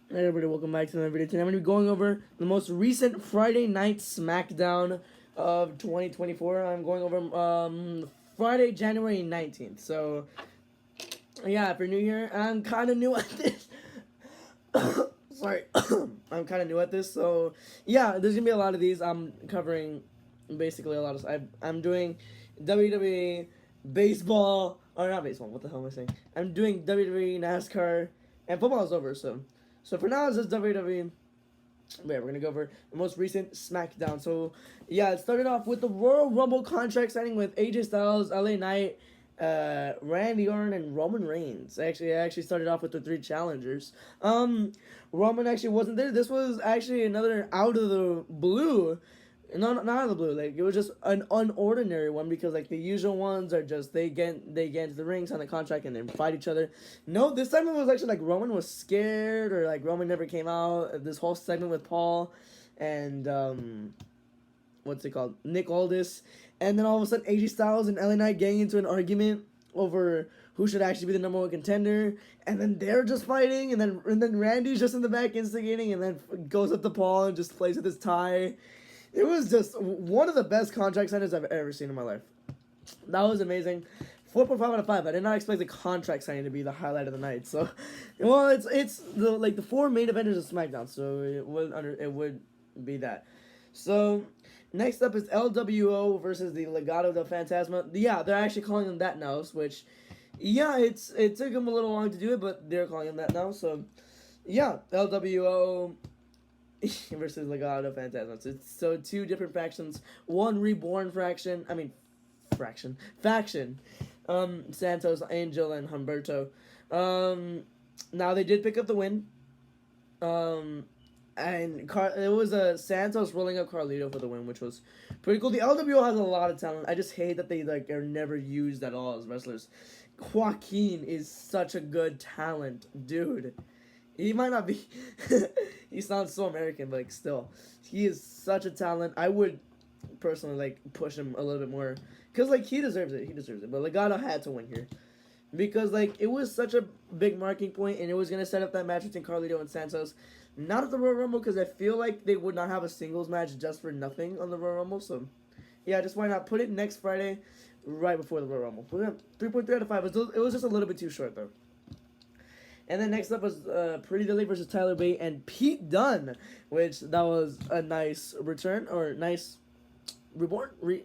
Hey everybody, welcome back to another video. Today I'm going to be going over the most recent Friday night Smackdown of 2024. I'm going over Friday, January 19th. So, yeah, if you're new here, I'm kind of new at this. Sorry, I'm kind of new at this. So, yeah, there's going to be a lot of these. I'm covering basically a lot of stuff. I'm doing WWE, baseball, or not baseball, what the hell am I saying? I'm doing WWE, NASCAR, and football is over, so for now, it's just WWE. We're going to go over the most recent SmackDown. So, yeah, it started off with the Royal Rumble contract signing with AJ Styles, LA Knight, Randy Orton, and Roman Reigns. I actually started off with the three challengers. Roman actually wasn't there. This was actually another out of the blue. No, not out of the blue. Like, it was just an unordinary one because, like, the usual ones are just they get into the ring, sign the contract, and then fight each other. No, this time it was actually like Roman was scared, or like Roman never came out. This whole segment with Paul and what's it called, Nick Aldis, and then all of a sudden AJ Styles and LA Knight getting into an argument over who should actually be the number one contender, and then they're just fighting, and then Randy's just in the back instigating, and then goes up to Paul and just plays with his tie. It was just one of the best contract signings I've ever seen in my life. That was amazing. 4.5 out of 5. I did not expect the contract signing to be the highlight of the night. So, well, it's the four main eventers of SmackDown. So it would be that. So next up is LWO versus the Legado del Fantasma. Yeah, they're actually calling them that now. Which, yeah, it took them a little long to do it, but they're calling them that now. So, yeah, LWO versus Legado Fantasma. So two different factions. One reborn faction. Faction. Santos, Angel, and Humberto. Now they did pick up the win. And it was Santos rolling up Carlito for the win, which was pretty cool. The LWO has a lot of talent. I just hate that they are never used at all as wrestlers. Joaquin is such a good talent, dude. He might not be. He sounds so American, but still, he is such a talent. I would personally push him a little bit more because he deserves it. He deserves it. But Legado had to win here because it was such a big marking point, and it was gonna set up that match between Carlito and Santos. Not at the Royal Rumble because I feel like they would not have a singles match just for nothing on the Royal Rumble. So yeah, just why not put it next Friday, right before the Royal Rumble. 3.3 out of 5. It was just a little bit too short though. And then next up was Pretty Deadly versus Tyler Bate and Pete Dunne, which that was a nice return or nice reborn. I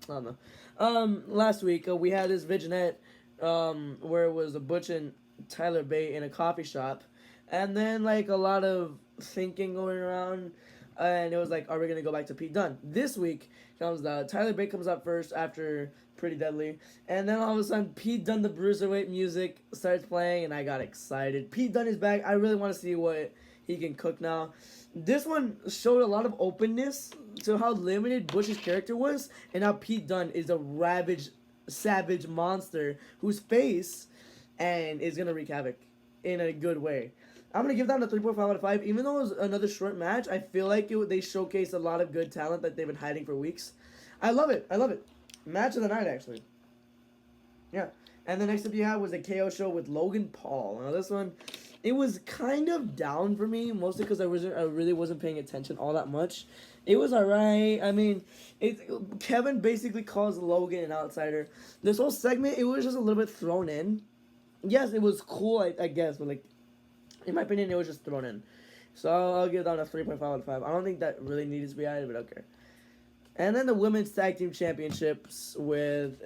don't know. Last week we had this vignette where it was a Butch and Tyler Bate in a coffee shop, and then a lot of thinking going around, and it was are we gonna go back to Pete Dunne? This week comes Tyler Bate comes up first after Pretty Deadly, and then all of a sudden Pete Dunne, the Bruiserweight music starts playing, and I got excited. Pete Dunne is back. I really want to see what he can cook now. This one showed a lot of openness to how limited Bush's character was, and how Pete Dunne is a ravaged, savage monster whose face and is gonna wreak havoc in a good way. I'm gonna give that a 3.5 out of 5. Even though it was another short match, I feel like they showcased a lot of good talent that they've been hiding for weeks. I love it. Match of the night, actually. Yeah. And the next up you had was a KO show with Logan Paul. Now this one, it was kind of down for me, mostly because I really wasn't paying attention all that much. It was alright. I mean, Kevin basically calls Logan an outsider. This whole segment, it was just a little bit thrown in. Yes, it was cool, I guess, but in my opinion, it was just thrown in. So I'll give that a 3.5 out of 5. I don't think that really needed to be added, but okay. And then the Women's Tag Team Championships with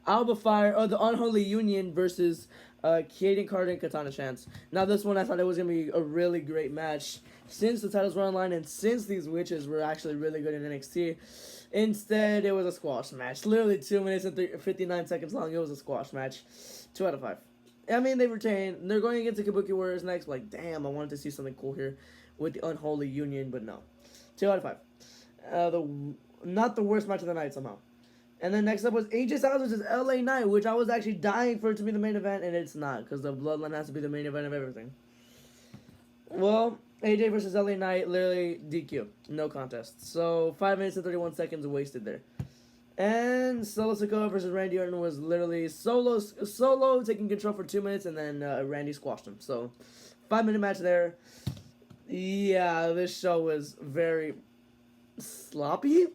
Alba Fire, the Unholy Union versus Kaden Carter and Katana Chance. Now this one I thought it was going to be a really great match since the titles were online and since these witches were actually really good in NXT. Instead, it was a squash match. Literally 2 minutes and 59 seconds long. It was a squash match. 2 out of 5. I mean, they retained. They're going against the Kabuki Warriors next. Damn, I wanted to see something cool here with the Unholy Union, but no. 2 out of 5. Not the worst match of the night somehow. And then next up was AJ Styles versus LA Knight, which I was actually dying for it to be the main event, and it's not, because the Bloodline has to be the main event of everything. Well, AJ versus LA Knight, literally DQ. No contest. So, 5 minutes and 31 seconds wasted there. And Solo Sikoa versus Randy Orton was literally solo taking control for 2 minutes, and then Randy squashed him. So, 5-minute match there. Yeah, this show was very sloppy.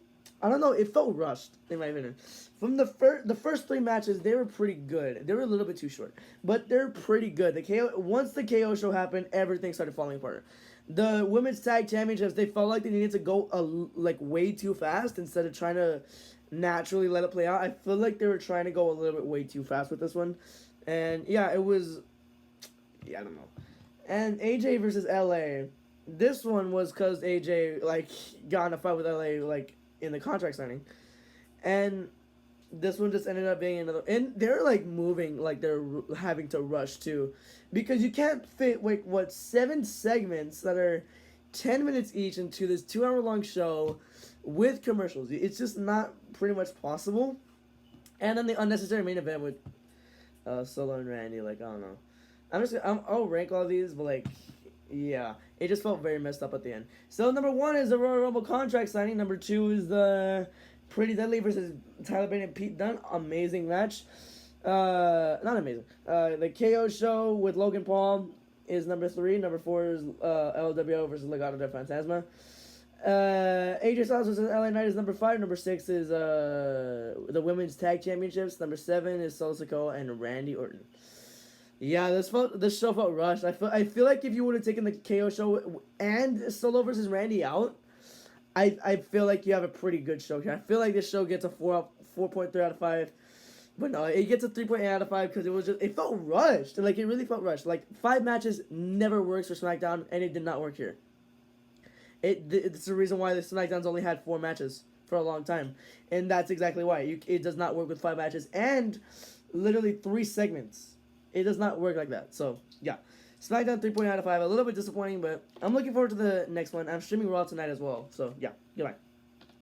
I don't know. It felt rushed in my opinion. From the first 3 matches, they were pretty good. They were a little bit too short, but they're pretty good. Once the KO show happened, everything started falling apart. The women's tag championships, they felt like they needed to go like way too fast instead of trying to naturally let it play out. I feel like they were trying to go a little bit way too fast with this one, and yeah, it was. Yeah, I don't know. And AJ versus LA. This one was because AJ like got in a fight with LA like in the contract signing, and this one just ended up being another. And they're like moving like they're having to rush too, because you can't fit like 7 segments that are 10 minutes each into this 2-hour long show with commercials. It's just not pretty much possible. And then the unnecessary main event with Solo and Randy. Like I don't know. I'll rank all these, but like. Yeah, it just felt very messed up at the end. So number 1 is the Royal Rumble contract signing. Number 2 is the Pretty Deadly versus Tyler Bate and Pete Dunne. Amazing match. Not amazing. The KO show with Logan Paul is number 3. Number 4 is LWO versus Legado del Fantasma. AJ Styles versus LA Knight is number 5. Number 6 is the Women's Tag Championships. Number 7 is Solo Sikoa and Randy Orton. Yeah, this show felt rushed. I feel like if you would have taken the KO show and Solo versus Randy out, I feel like you have a pretty good show here. I feel like this show gets a 4.3 out of 5. But no, it gets a 3.8 out of 5 because it felt rushed. Like it really felt rushed. Like 5 matches never works for SmackDown, and it did not work here. It's the reason why the SmackDown's only had 4 matches for a long time, and that's exactly why it does not work with 5 matches and literally 3 segments. It does not work like that. So, yeah. SmackDown 3.8 out of 5. A little bit disappointing, but I'm looking forward to the next one. I'm streaming Raw tonight as well. So, yeah. Goodbye.